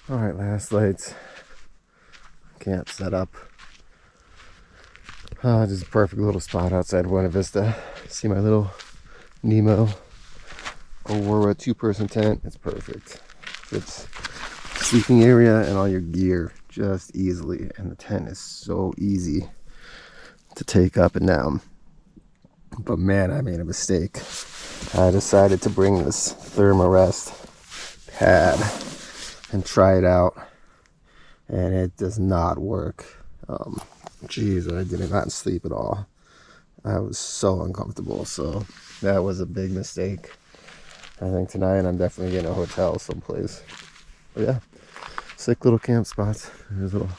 All right, last lights. Camp set up. Just a perfect little spot outside Buena Vista. See my little Nemo Aurora 2-person tent. It's perfect. It's sleeping area and all your gear just easily, and the tent is so easy to take up and down. But man, I made a mistake. I decided to bring this Thermarest pad and try it out, and it does not work. Geez, I did not sleep at all. I was so uncomfortable, so that was a big mistake. I think tonight I'm definitely getting a hotel someplace. But yeah, sick little camp spots. It's a little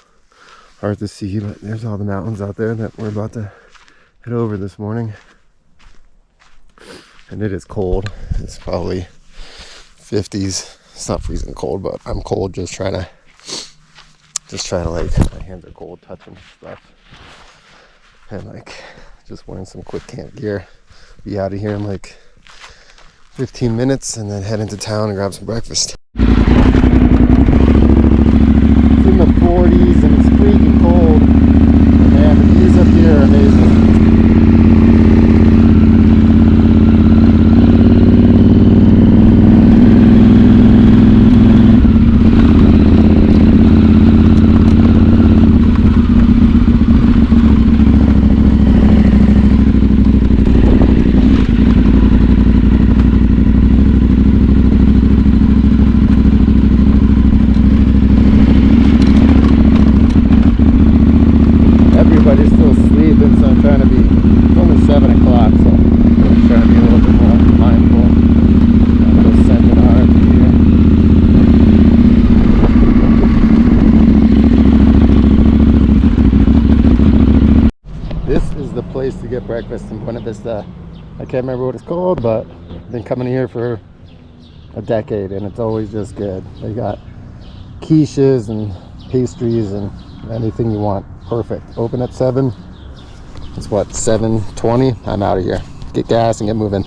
hard to see, but there's all the mountains out there that we're about to head over this morning. And it is cold. It's probably 50s. It's not freezing cold, but I'm cold just trying to like, my hands are cold touching stuff. And like just wearing some quick camp gear. Be out of here in like 15 minutes and then head into town and grab some breakfast. It's in the 40s and it's freaking cold. Man, the views up here are amazing. Everybody's still sleeping, so I'm trying to be, it's only 7 o'clock, so I'm trying to be a little bit more mindful of those seminars here. This is the place to get breakfast in Buena Vista. I can't remember what it's called, but I've been coming here for a decade and it's always just good. They got quiches and pastries and anything you want. Perfect. Open at 7. It's what, 7:20? I'm out of here. Get gas and get moving.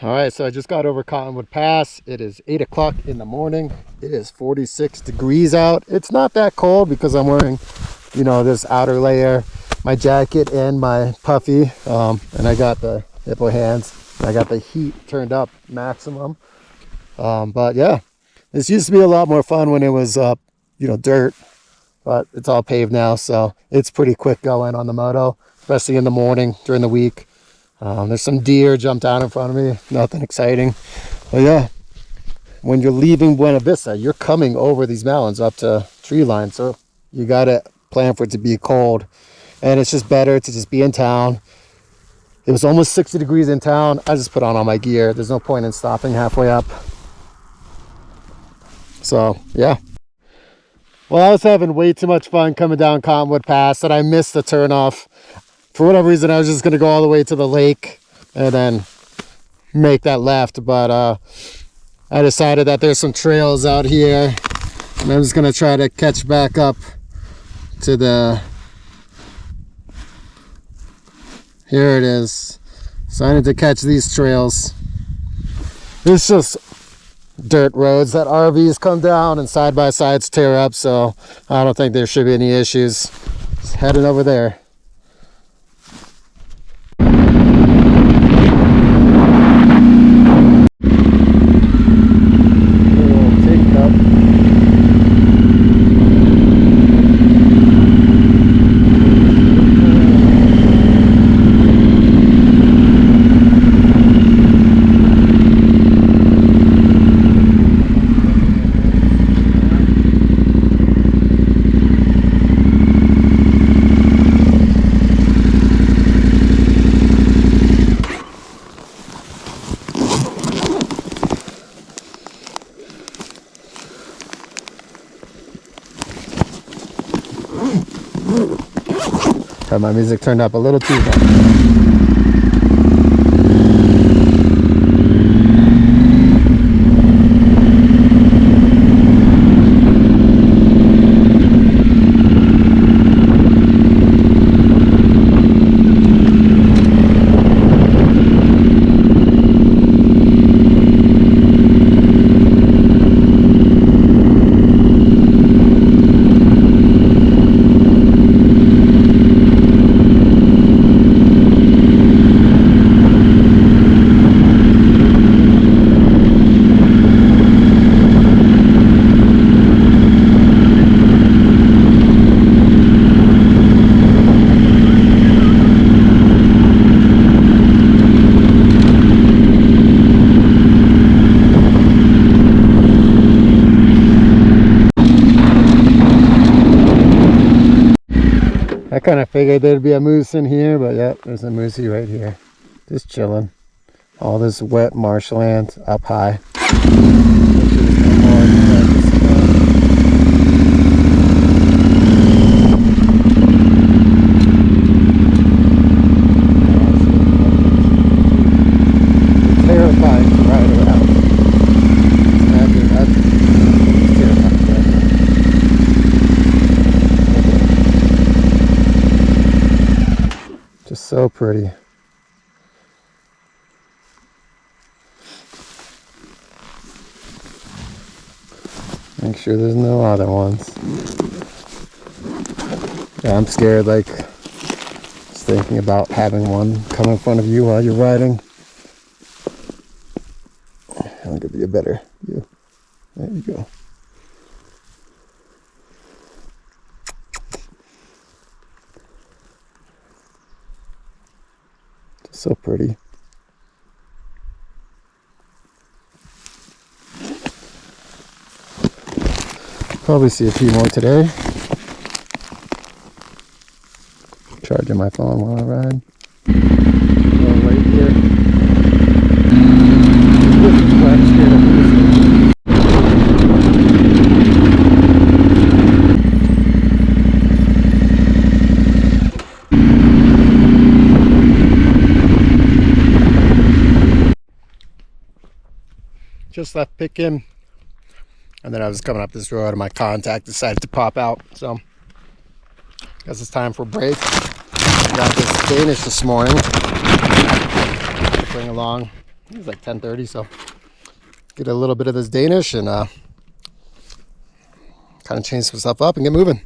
Alright, so I just got over Cottonwood Pass. It is 8 o'clock in the morning. It is 46 degrees out. It's not that cold because I'm wearing, you know, this outer layer, my jacket and my puffy. And I got the hippo hands. I got the heat turned up maximum. But yeah, this used to be a lot more fun when it was, you know, dirt. But it's all paved now, so it's pretty quick going on the moto, especially in the morning during the week. There's some deer jumped out in front of me. Nothing exciting. But yeah, when you're leaving Buena Vista, you're coming over these mountains up to tree line. So you got to plan for it to be cold. And it's just better to just be in town. It was almost 60 degrees in town. I just put on all my gear. There's no point in stopping halfway up. So yeah. Well, I was having way too much fun coming down Cottonwood Pass and I missed the turnoff. For whatever reason, I was just going to go all the way to the lake and then make that left. But I decided that there's some trails out here. And I'm just going to try to catch back up to the... Here it is. So I need to catch these trails. It's just dirt roads that RVs come down and side-by-sides tear up. So I don't think there should be any issues. Just heading over there. Had my music turned up a little too much. I kind of figured there'd be a moose in here, but yep, there's a moosey right here. Just chilling. All this wet marshland up high. Terrifying to ride around. Imagine that's terrifying. Just so pretty. Make sure there's no other ones. Yeah, I'm scared, like, just thinking about having one come in front of you while you're riding. I'll give you a better view. There you go. Just so pretty. Probably see a few more today. Charging my phone while I ride. Right here. Just left Pickin, and then I was coming up this road and my contact decided to pop out, so I guess it's time for a break. Got this Danish this morning to bring along. It was like 10:30, so get a little bit of this Danish and kind of change some stuff up and get moving.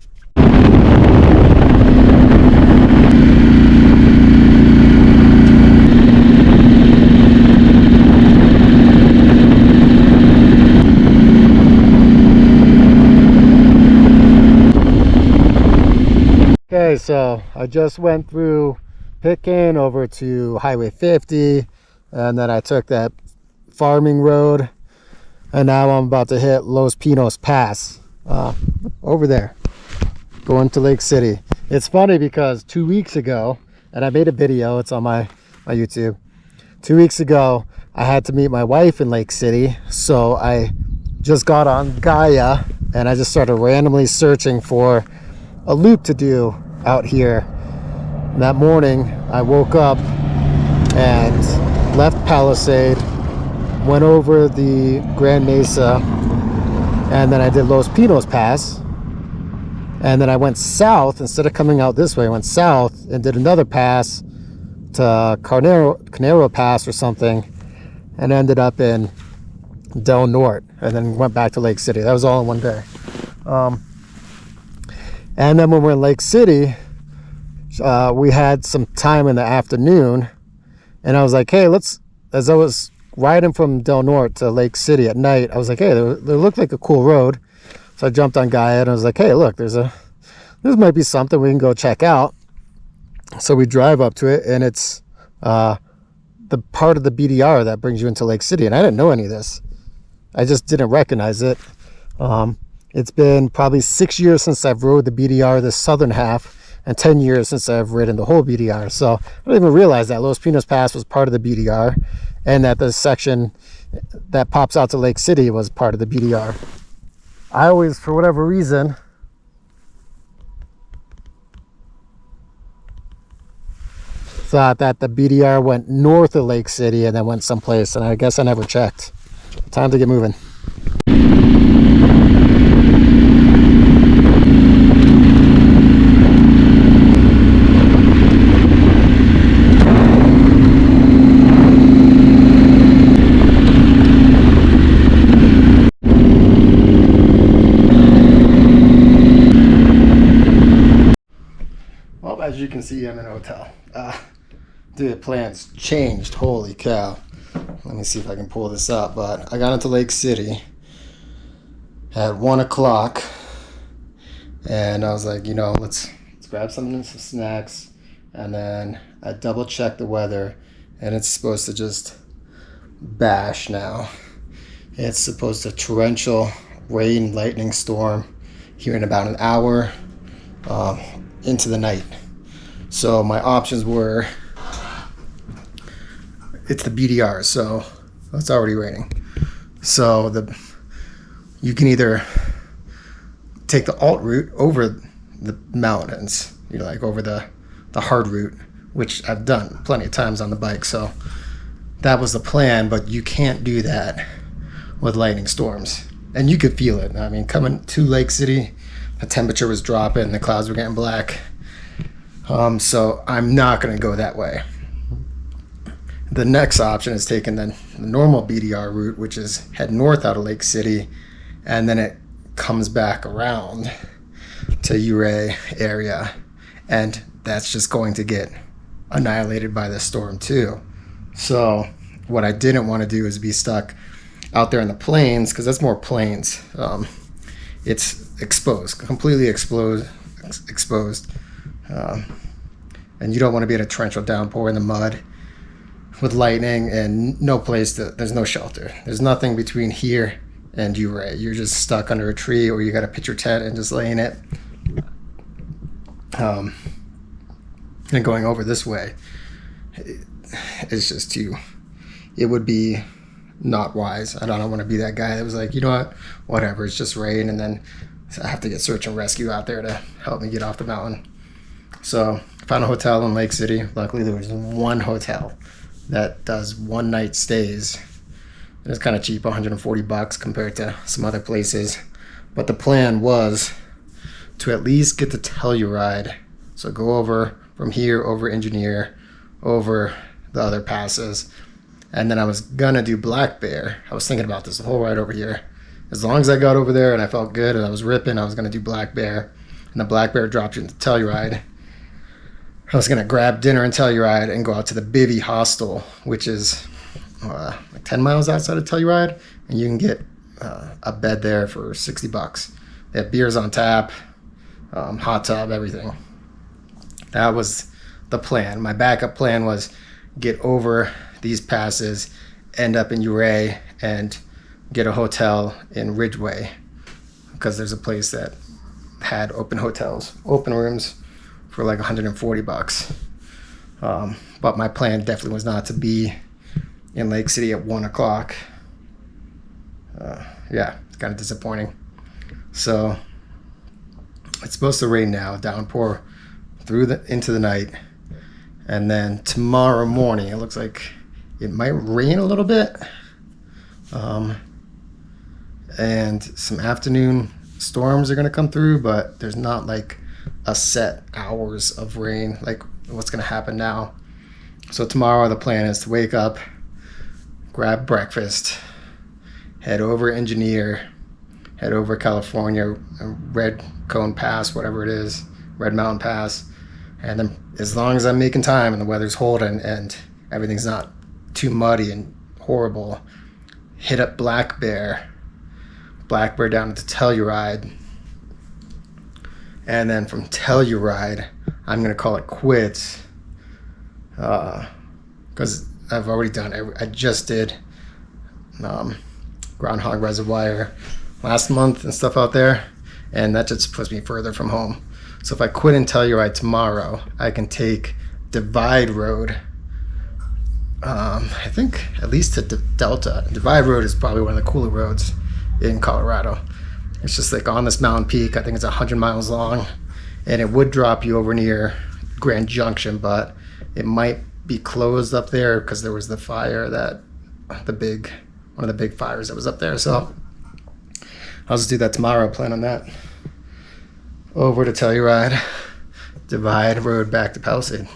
Okay, so I just went through Pickin over to Highway 50, and then I took that farming road, and now I'm about to hit Los Pinos Pass over there, going to Lake City. It's funny because 2 weeks ago, and I made a video, it's on my YouTube. 2 weeks ago, I had to meet my wife in Lake City, so I just got on Gaia, and I just started randomly searching for a loop to do out here. And that morning I woke up and left Palisade, went over the Grand Mesa, and then I did Los Pinos Pass, and then I went south. Instead of coming out this way, I went south and did another pass to Carnero Pass or something, and ended up in Del Norte, and then went back to Lake City. That was all in one day. And then when we're in Lake City, we had some time in the afternoon, and I was like, hey, as I was riding from Del Norte to Lake City at night, I was like, hey, there looked like a cool road. So I jumped on Gaia and I was like, hey, look, this might be something we can go check out. So we drive up to it, and it's the part of the BDR that brings you into Lake City. And I didn't know any of this. I just didn't recognize it. It's been probably 6 years since I've rode the BDR, the southern half, and 10 years since I've ridden the whole BDR. So I didn't even realize that Los Pinos Pass was part of the BDR, and that the section that pops out to Lake City was part of the BDR. I always, for whatever reason, thought that the BDR went north of Lake City and then went someplace, and I guess I never checked. Time to get moving. Well, as you can see, I'm in a hotel. Dude, plans changed. Holy cow. Let me see if I can pull this up. But I got into Lake City at 1 o'clock. And I was like, you know, let's grab some snacks. And then I double checked the weather. And it's supposed to just bash now. It's supposed to torrential rain, lightning storm here in about an hour into the night. So my options were, it's the BDR, so it's already raining. So you can either take the alt route over the mountains, you know, like over the hard route, which I've done plenty of times on the bike. So that was the plan, but you can't do that with lightning storms. And you could feel it. I mean, coming to Lake City, the temperature was dropping, the clouds were getting black. So I'm not going to go that way. The next option is taking the normal BDR route, which is head north out of Lake City, and then it comes back around to Ouray area, and that's just going to get annihilated by this storm too. So what I didn't want to do is be stuck out there in the plains, because that's more plains. It's exposed, completely exposed. And you don't want to be in a torrential downpour in the mud with lightning and no place there's no shelter. There's nothing between here and Ouray. You're just stuck under a tree, or you got to pitch your tent and just lay in it. And going over this way, it's just it would be not wise. I don't want to be that guy that was like, you know what, whatever, it's just rain, and then I have to get search and rescue out there to help me get off the mountain. So I found a hotel in Lake City. Luckily, there was one hotel that does one night stays. And it's kind of cheap, $140 compared to some other places. But the plan was to at least get the Telluride. So go over from here, over Engineer, over the other passes. And then I was gonna do Black Bear. I was thinking about this the whole ride over here. As long as I got over there and I felt good and I was ripping, I was gonna do Black Bear. And the Black Bear dropped you into Telluride. I was gonna grab dinner in Telluride and go out to the Bivy Hostel, which is like 10 miles outside of Telluride, and you can get a bed there for $60. They have beers on tap, hot tub, everything. That was the plan. My backup plan was get over these passes, end up in Ouray, and get a hotel in Ridgeway, because there's a place that had open rooms for like $140. But my plan definitely was not to be in Lake City at 1 o'clock. Yeah, it's kind of disappointing. So it's supposed to rain now, downpour into the night, and then tomorrow morning it looks like it might rain a little bit, and some afternoon storms are going to come through, but there's not like a set hours of rain like what's going to happen now. So tomorrow the plan is to wake up, grab breakfast, head over Engineer, head over California, Red Cone Pass, whatever it is, Red Mountain Pass, and then as long as I'm making time and the weather's holding and everything's not too muddy and horrible, hit up Black Bear down to Telluride, and then from Telluride I'm gonna call it quits, because I've already done it. I just did Groundhog Reservoir last month and stuff out there, and that just puts me further from home. So if I quit in Telluride tomorrow, I can take Divide Road, I think at least to Delta. Divide Road is probably one of the cooler roads in Colorado. It's just like on this mountain peak. I think it's 100 miles long, and it would drop you over near Grand Junction, but it might be closed up there because there was the fire that one of the big fires that was up there. So I'll just do that tomorrow. Plan on that. Over to Telluride, Divide Road back to Palisade.